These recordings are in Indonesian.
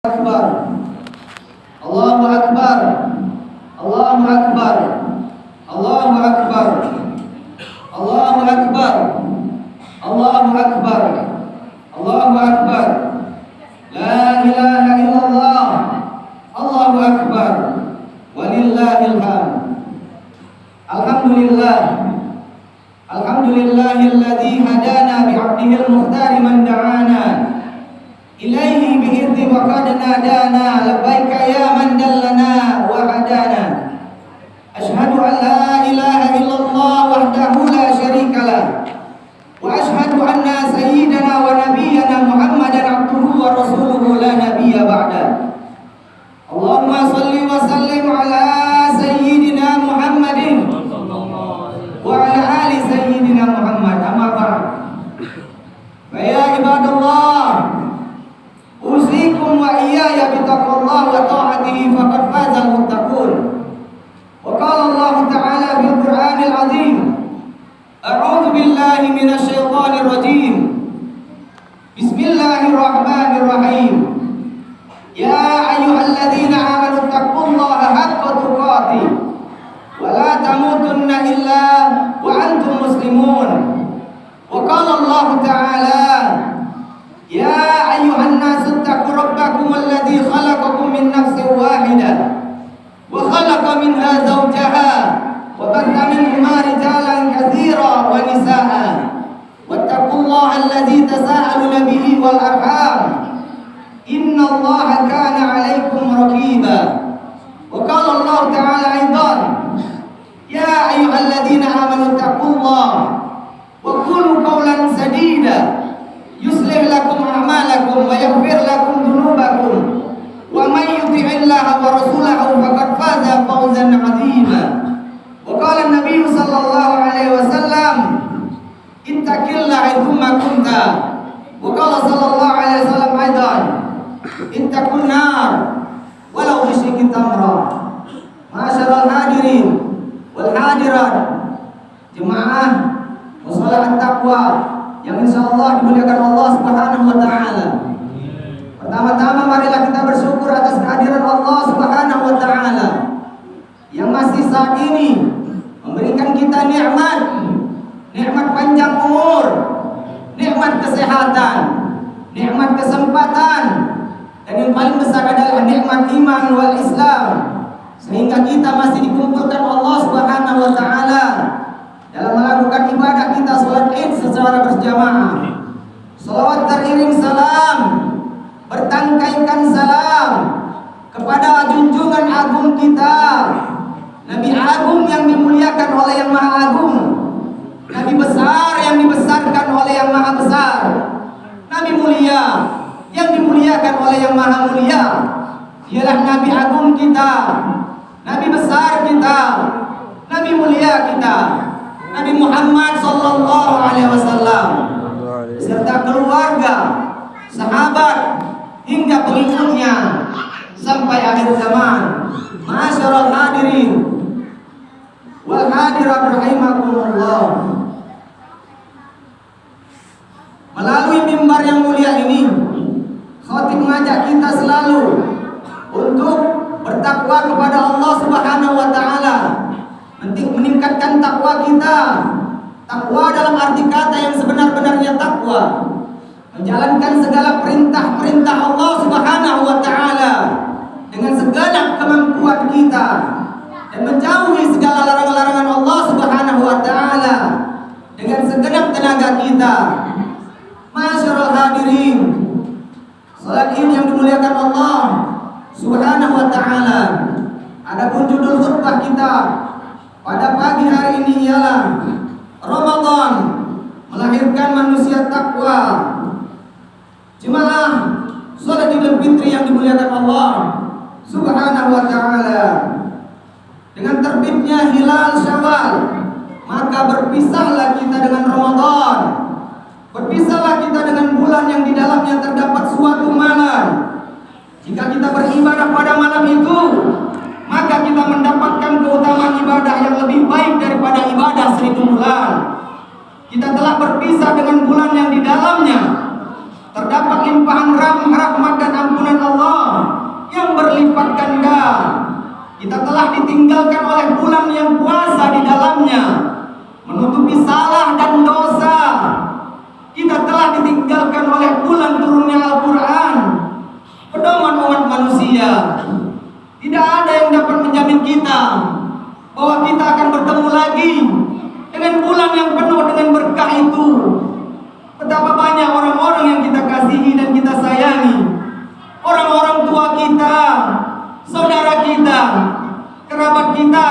Akbar. Allahu Akbar. Allahu Akbar. Allahu Akbar. Allahu Akbar. Allahu Akbar. Allahu Akbar. La ilaha illallah. Allahu Akbar. Walillahil hamd. Alhamdulillah. Alhamdulillahilladzi hadana bi'abdihil muhtari man da'ana ilaihi bi'idhi wa qad nadana labbaika ya man dallana wa hadana. Ashhadu an la ilaha illallah wahdahu la syarika lah wa ashhadu anna sayyidana wa nabiyyana Muhammadan abduhu wa rasuluhu la nabiyya ba'da. Allahumma salli wa sallim ala sayyidina Muhammadin wa ala ali sayyidina Muhammad. Amma ba'd. Fa ya ibadallah, usikum wa iyaya bitaqwallah wa ta'atihi faqad fazal muttaqun. Wa qala Allah ta'ala fil Qur'anil azim, a'udzu billahi minasy syaithanir rajim. Bismillahirrahmanirrahim. Ya ayyuhalladzina amanu taqullaha haqqa tuqatih wa la tamutunna illa wa antum muslimun. Wa qala Allah ta'ala, ya ayyuhan nasu ittaqu rabbakum alladzi khalaqakum min nafsin wahidah wa khalaqa minha zawjaha wa batha minhuma rijalan katsiran wa nisaa'a wattaqullaha alladzi tasaaluna bihi wal arham innallaha kana 'alaikum raqiba. Wa qala Allah ta'ala aidan, ya ayyuhalladzina amanu taqullaha wa qulu qawlan sadida yuslih lakum a'malakum wa yaghfir lakum dhunubakum wa may yuti'illaha wa rasulahu faqad faza fawzan 'azima. Wa qala an-nabiy sallallahu alaihi wasallam, ittaqillaha thumma kunta. Wa qala sallallahu alaihi wasallam aidan, ittaqun nar walau bisyikki tamra. Ma'asyiral hadirin wal hadirat, jemaah musholah taqwa yang insyaallah dimuliakan Allah Subhanahu wa taala. Pertama-tama marilah kita bersyukur atas kehadiran Allah Subhanahu wa taala yang masih saat ini memberikan kita nikmat panjang umur, nikmat kesehatan, nikmat kesempatan, dan yang paling besar adalah nikmat iman wal Islam, sehingga kita masih dikumpulkan Allah Subhanahu wa taala dalam melakukan ibadah kita salat Id secara berjamaah. Salawat teriring salam, bertangkaikan salam kepada junjungan agung kita, Nabi agung yang dimuliakan oleh yang maha agung, Nabi besar yang dibesarkan oleh yang maha besar, Nabi mulia yang dimuliakan oleh yang maha mulia. Dialah Nabi agung kita, Nabi besar kita, Nabi mulia kita, Nabi Muhammad sallallahu alaihi wasallam serta keluarga, sahabat hingga pengikutnya sampai akhir zaman. Ma'asyiral hadirin wal hadirat rahimakumullah. Melalui mimbar yang mulia ini, khatib mengajak kita selalu untuk bertakwa kepada Allah Subhanahu wa taala, meningkatkan takwa kita. Takwa dalam arti kata yang sebenar-benarnya takwa, menjalankan segala perintah-perintah Allah Subhanahu wa taala dengan segenap kemampuan kita dan menjauhi segala larangan-larangan Allah Subhanahu wa taala dengan segenap tenaga kita. Ma'asyiral hadirin, salat Id yang dimuliakan Allah Subhanahu wa taala. Adapun judul khutbah kita pada pagi hari ini ialah Ramadan melahirkan manusia takwa. Jemaah salat Idul Fitri yang dimuliakan Allah Subhanahu wa taala, dengan terbitnya hilal Syawal, maka berpisahlah kita dengan Ramadan. Berpisahlah kita dengan bulan yang di dalamnya terdapat suatu malam. Jika kita beribadah pada malam itu, maka kita mendapatkan keutamaan ibadah yang lebih baik daripada ibadah 1000 bulan. Kita telah berpisah dengan bulan yang di dalamnya terdapat limpahan rahmat dan ampunan Allah. oleh bulan yang puasa di dalamnya, menutupi salah dan dosa. Kita telah ditinggalkan oleh bulan turunnya Al-Quran, pedoman umat manusia. Tidak ada yang dapat menjamin kita bahwa kita akan bertemu lagi dengan bulan yang penuh dengan berkah itu. Betapa banyak orang-orang yang kita kasihi dan kita sayangi, orang-orang tua kita, saudara kita, kerabat kita,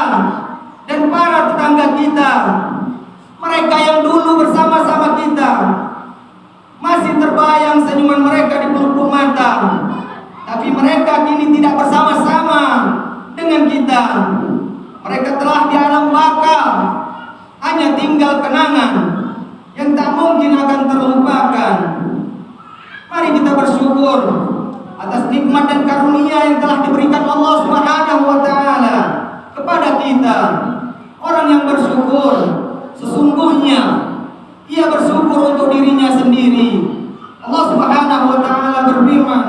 dan para tetangga kita. Mereka yang dulu bersama-sama kita, masih terbayang senyuman mereka di pelupuk mata, tapi mereka kini tidak bersama-sama dengan kita. Mereka telah di alam baka, hanya tinggal kenangan yang tak mungkin akan terlupakan. Mari kita bersyukur atas nikmat dan karunia yang telah diberikan Allah Subhanahu wa taala kepada kita. Orang yang bersyukur sesungguhnya ia bersyukur untuk dirinya sendiri. Allah Subhanahu wa taala berfirman,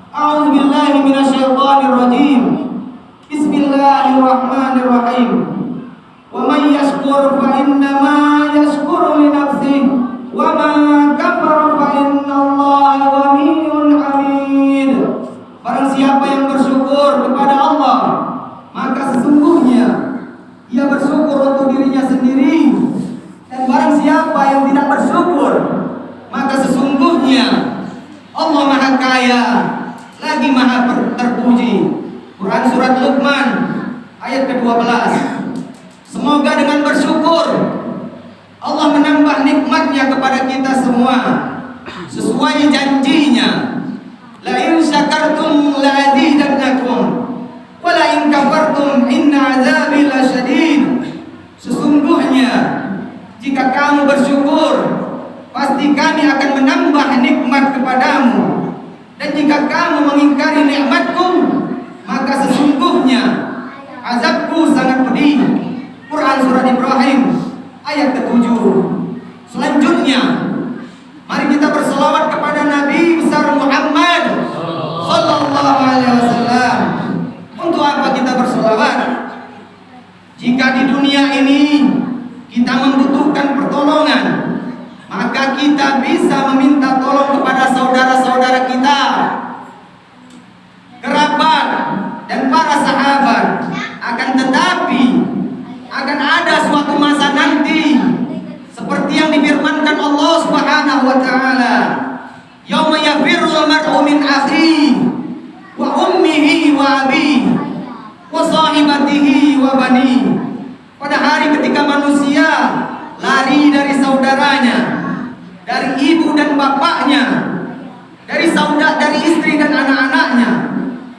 A'udzu billahi minasyaitonir rajim. Bismillahirrahmanirrahim. Wa may yashkur fa innama yashkuru li nafsihi wa man kafara fa innallaha ghaniyyun 'hamid. Barang siapa yang bersyukur kepada Allah, maka sesungguhnya ia bersyukur untuk dirinya sendiri. Dan barang siapa yang tidak bersyukur, maka sesungguhnya Allah Maha Kaya lagi Maha terpuji. Quran surat Luqman ayat ke-12. Semoga dengan bersyukur Allah menambah nikmatnya kepada kita semua sesuai janjinya. La in syakartum la azidannakum wa la in kafartum inna azabi lasyadid. Sesungguhnya jika kamu bersyukur, pasti kami akan menambah nikmat kepadamu. Dan jika kamu mengingkari nikmatku, maka sesungguhnya azabku sangat pedih. Quran surat Ibrahim ayat ke-7. Selanjutnya, mari kita berselawat kepada Nabi besar Muhammad sallallahu alaihi wasallam. Untuk apa kita berselawat? Jika di dunia ini kita membutuhkan pertolongan, maka kita bisa meminta tolong kepada saudara-saudara kita, kerabat, dan para sahabat. Akan tetapi akan ada suatu masa nanti seperti yang difirmankan Allah Subhanahu wa taala, yauma yafirrul mar'u min akhihi wa ummihi wa abihi wa sahibatihi wa banihi. Pada hari ketika manusia lari dari saudaranya, dari ibu dan bapaknya, dari istri dan anak-anaknya.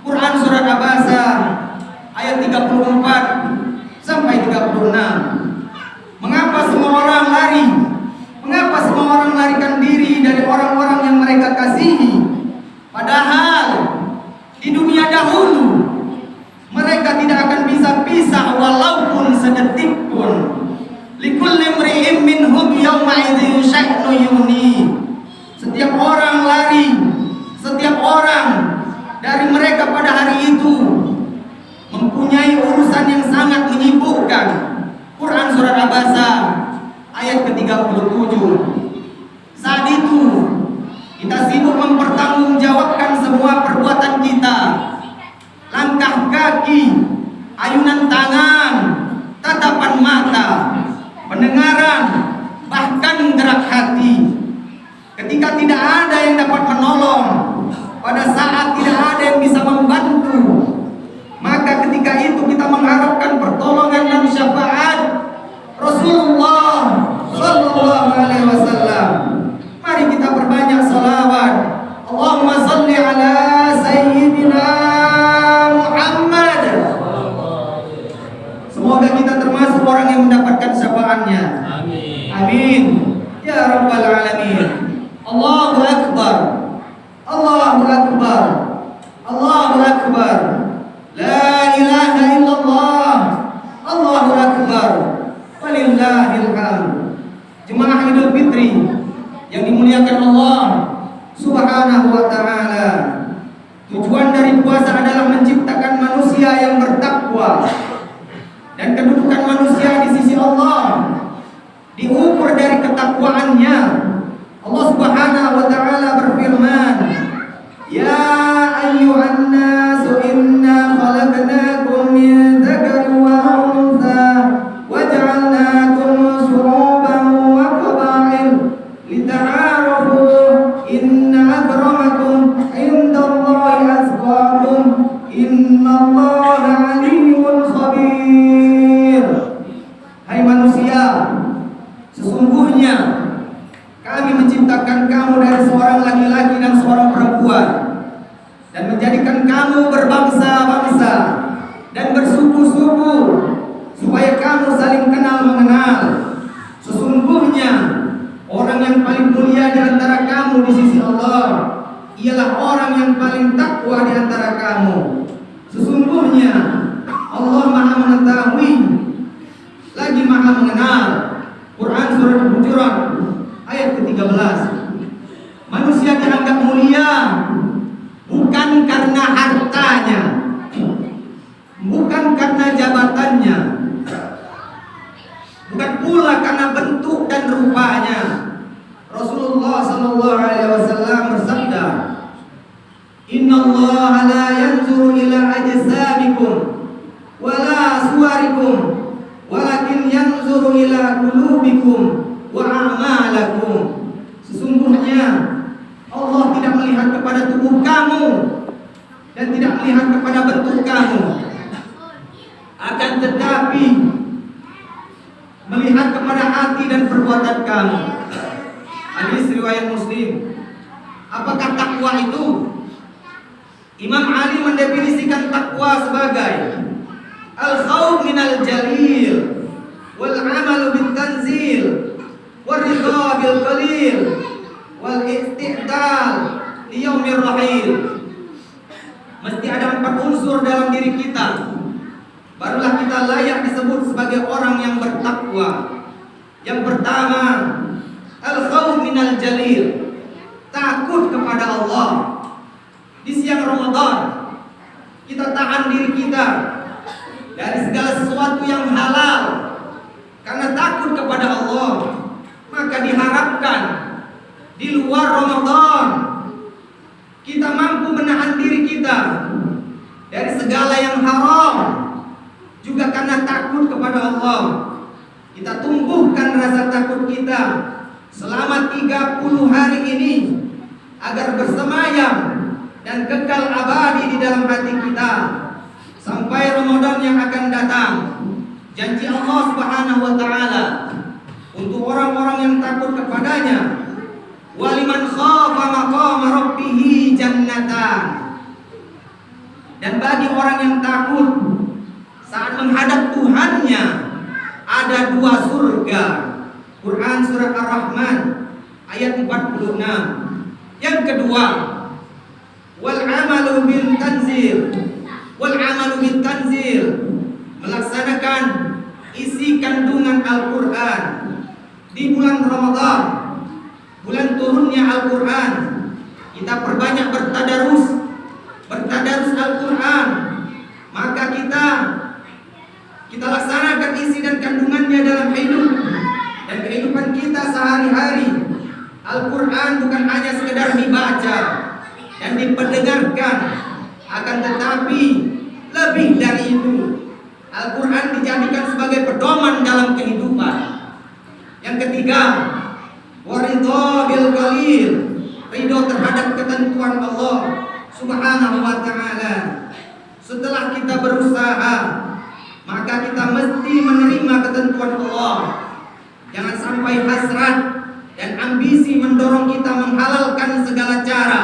Quran surat Abasa ayat 34 sampai 36. Mengapa semua orang lari? Mengapa semua orang melarikan diri dari orang-orang yang mereka kasihi? Padahal di dunia dahulu mereka tidak akan bisa pisah walaupun sedetik pun. Likulli imri'in minhum yawma idzin sya'nu yuni. Setiap orang lari, setiap orang dari mereka pada hari itu mempunyai urusan yang sangat menyibukkan. Quran surat Abasa ayat ke-37. Saat itu kita sibuk mempertanggungjawabkan semua perbuatan kita. Langkah kaki, ayunan tangan, tatapan mata, pendengaran, bahkan gerak hati. Ketika tidak ada yang dapat menolong, pada saat tidak ada yang bisa membantu, maka ketika itu kita mengharapkan pertolongan dan syafaat Rasulullah sallallahu alaihi wasallam. Mari kita perbanyak salawat. Allahumma salli ala sayyidina Muhammad. Semoga kita termasuk orang yang mendapatkan syafaatnya. Amin. Amin. Ya rabbal alamin. Allahu akbar. Allahu akbar. Allahu akbar. La ilaha illallah. Allahu akbar. Walillahil hamd. Jemaah Idul Fitri yang dimuliakan Allah Subhanahu wa taala. Tujuan dari puasa adalah menciptakan manusia yang bertakwa dan Allah diukur dari ketakwaannya. Allah Subhanahu wa taala berfirman, "Ya ayyuhan nasu inna khalaqnakum min dzakarin wa untha wa ja'alnakum syu'uban wa qaba'il lita'arafu inna akramakum 'indallahi atqakum innallaha 'alimun khabir." Hai manusia, sesungguhnya kami menciptakan kamu dari seorang laki-laki dan seorang perempuan dan menjadikan kamu berbangsa-bangsa dan bersuku-suku supaya kamu saling kenal mengenal. Sesungguhnya orang yang paling mulia di antara kamu di sisi Allah ialah orang yang paling takwa di antara kamu. Sesungguhnya Allah Maha mengetahui lagi Maha mengenal. Quran surah Al-Hujurat ayat ke-13. Manusia dianggap mulia bukan karena hartanya, bukan karena jabatannya, bukan pula karena bentuk dan rupanya. Rasulullah sallallahu alaihi wasallam bersabda, "Innallaha la yanzuru ila ajsamikum wala suwarikum, walakin yanzuru ila qulubikum wa a'malakum." Sesungguhnya Allah tidak melihat kepada tubuh kamu dan tidak melihat kepada bentuk kamu, akan tetapi melihat kepada hati dan perbuatan kamu. Hadis riwayat Muslim. Apakah takwa itu? Imam Ali mendefinisikan takwa sebagai al-khawf minal jalil wal amalu bit tanzil wal ridha bil qalil wal isti'dal li yaumir rahil. Mesti ada 4 unsur dalam diri kita, barulah kita layak disebut sebagai orang yang bertakwa. Yang pertama, al-khawf minal jalil, takut kepada Allah. Di siang Ramadan kita tahan diri kita dari segala sesuatu yang halal karena takut kepada Allah. Maka diharapkan di luar Ramadan kita mampu menahan diri kita dari segala yang haram, juga karena takut kepada Allah. Kita tumbuhkan rasa takut kita selama 30 hari ini agar bersemayam dan kekal abadi di dalam hati kita sampai Ramadan yang akan datang. Janji Allah Subhanahu wa taala untuk orang-orang yang takut kepadanya, waliman khafa maqama rabbih jannatan. Dan bagi orang yang takut saat menghadap Tuhannya ada 2 surga. Quran surah Ar-Rahman ayat 46. Yang kedua, wal amalu bil tanzil. Wal amalu bil tanzil, melaksanakan isi kandungan Al-Qur'an di bulan Ramadan, bulan turunnya Al-Qur'an. Kita perbanyak bertadarus Al-Qur'an. Maka kita laksanakan isi dan kandungannya dalam hidup dan kehidupan kita sehari-hari. Al-Quran bukan hanya sekedar dibaca dan dipendengarkan, akan tetapi lebih dari itu. Al-Quran dijadikan sebagai pedoman dalam kehidupan. Yang ketiga, waridho bil qalil, ridho terhadap ketentuan Allah Subhanahu wa ta'ala. Setelah kita berusaha, maka kita mesti menerima ketentuan Allah. Jangan sampai hasrat dan ambisi mendorong kita menghalalkan segala cara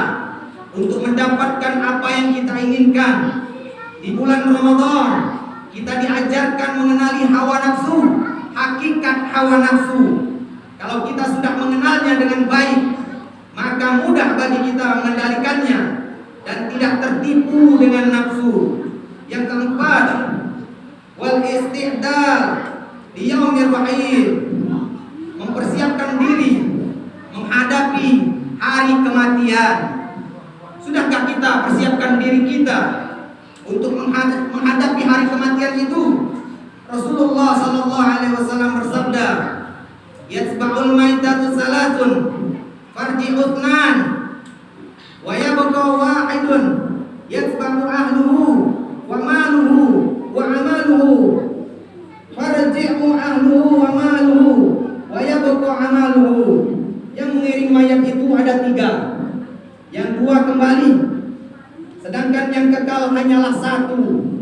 untuk mendapatkan apa yang kita inginkan. Di bulan Ramadan kita diajarkan mengenali hawa nafsu, hakikat hawa nafsu. Kalau kita sudah mengenalnya dengan baik, maka mudah bagi kita mengendalikannya dan tidak tertipu dengan nafsu. Yang keempat, wal isti'dal li yaumir rahil, mempersiapkan diri menghadapi hari kematian. Sudahkah kita persiapkan diri kita untuk menghadapi hari kematian itu? Rasulullah sallallahu alaihi wasallam bersabda, "Yatsba'ul maitatu salatun, farji uthnan, wa yabqa wahidun, yatsba'u ahluhu wa maluhu wa amaluhu, farji'u ahluhu wa maluhu wa yabqa amaluhu." Yang mengiring mayat itu ada 3. Yang 2 kembali, sedangkan yang kekal hanyalah 1.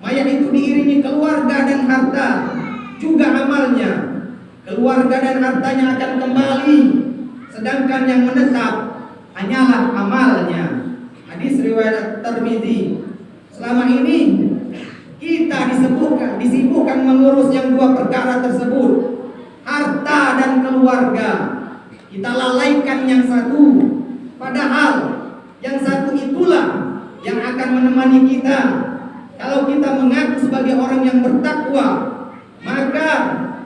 Mayat itu diiringi keluarga dan harta, juga amalnya. Keluarga dan hartanya akan kembali, sedangkan yang menetap hanyalah amalnya. Hadis riwayat Tirmizi. Selama ini kita disibukkan mengurus yang 2 perkara tersebut, harta dan keluarga. Kita lalaikan yang 1, padahal yang 1 itulah yang akan menemani kita. Kalau kita mengaku sebagai orang yang bertakwa, maka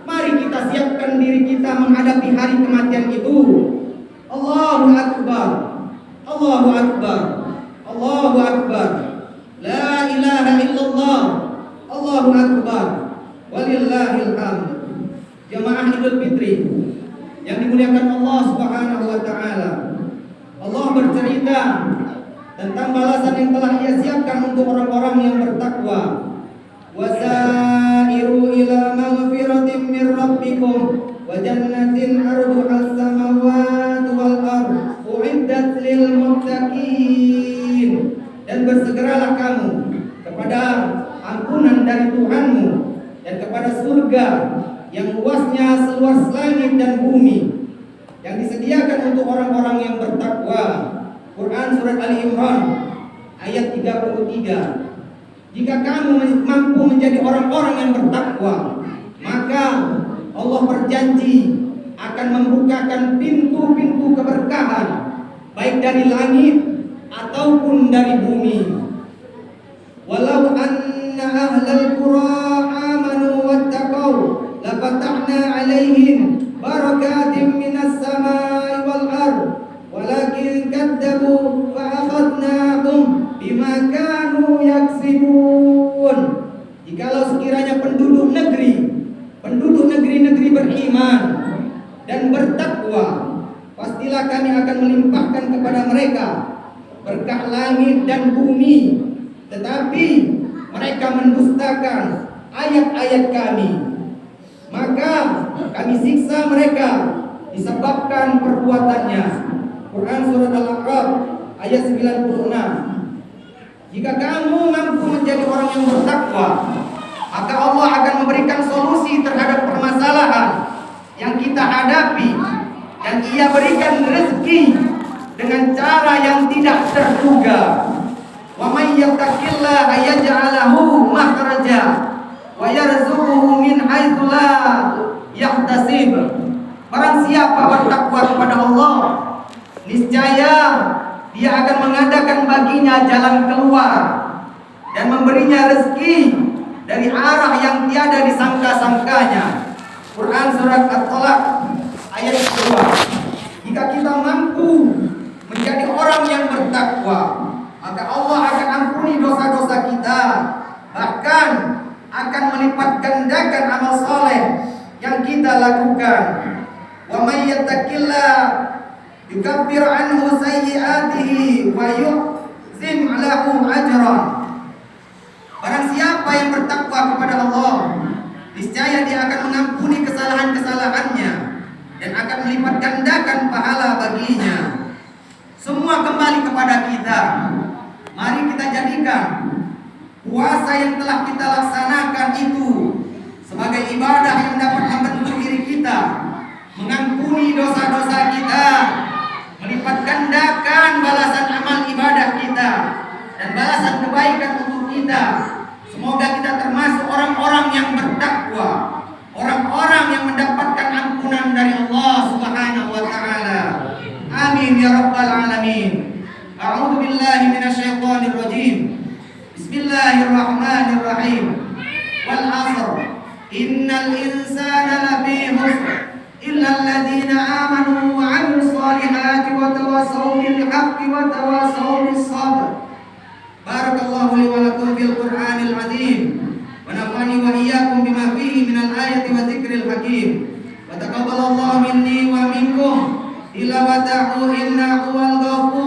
mari kita siapkan diri kita menghadapi hari kematian itu. Allahu Akbar, Allahu Akbar, Allahu Akbar, la ilaha illallah, Allahu Akbar, walillahil hamd. Jamaah Idul Fitri yang dimuliakan Allah Subhanahu wa taala. Allah bercerita tentang balasan yang telah Ia siapkan untuk orang-orang yang bertakwa. Wasairu ila maghfiratin min rabbikum wa jannatin 'arduhas samawati wal ardh u'iddat lil muttaqin. Dan bersegeralah kamu kepada ampunan dari Tuhanmu dan kepada surga yang luasnya seluas langit dan bumi, yang disediakan untuk orang-orang yang bertakwa. Quran surat Ali Imran ayat 33. Jika kamu mampu menjadi orang-orang yang bertakwa, maka Allah berjanji akan membukakan pintu-pintu keberkahan, baik dari langit ataupun dari bumi. Walau anna ahlal qura amanu wattaqau lafatahna 'alaihim barakatim minas samai wal ardh walakin kadzabu fa'akhadnahum bima kanu yaksibun. Jikalau sekiranya penduduk negeri-negeri beriman dan bertakwa, pastilah kami akan melimpahkan kepada mereka berkah langit dan bumi, tetapi mereka mendustakan ayat-ayat kami, maka kami siksa mereka disebabkan perbuatannya. Quran surat Al-A'raf ayat 96. Jika kamu mampu menjadi orang yang bertakwa, maka Allah akan memberikan solusi terhadap permasalahan yang kita hadapi, dan Ia berikan rezeki dengan cara yang tidak terduga. Wa may yattaqillaha yaj'al lahu makhraja wa yarzuquhu min haitsu la yahtasib. Barang siapa bertakwa kepada Allah, niscaya Dia akan mengadakan baginya jalan keluar dan memberinya rezeki dari arah yang tiada disangka-sangkanya. Quran surat At-Talaq ayat 2. Jika kita mampu menjadi orang yang bertakwa, maka Allah akan ampuni dosa-dosa kita, bahkan akan melipat gandakan amal soleh yang kita lakukan. Wa may yattaqillah yukaffir anhu sayyi'atihi wa yu'zim lahu ajran. Barang siapa yang bertakwa kepada Allah, niscaya dia akan mengampuni kesalahan-kesalahannya dan akan melipat gandakan pahala baginya. Semua kembali kepada kita. Mari kita jadikan puasa yang telah kita laksanakan itu sebagai ibadah yang dapat membentuk diri kita, mengampuni dosa-dosa kita, melipat gandakan balasan amal ibadah kita dan balasan kebaikan untuk kita. Semoga kita termasuk orang-orang yang bertakwa, orang-orang yang mendapatkan ampunan dari Allah Subhanahu wa taala. Amin ya rabbal alamin. A'udzu billahi minasyaitonir rajim. Bismillahirrahmanirrahim. Wal 'asr. Innal insana lafi khusr illa alladziina aamanu wa 'amilus shalihati wa tawassaw bil haqqi wa tawassaw bis sabr. Barakallahu li wa lakum fil Qur'anil 'azim wa nafa'ani ونفعني وإياكم بما فيه من الآية والذكر الحكيم وتقبل الله مني ومنكم تلاوته إنه هو الغفور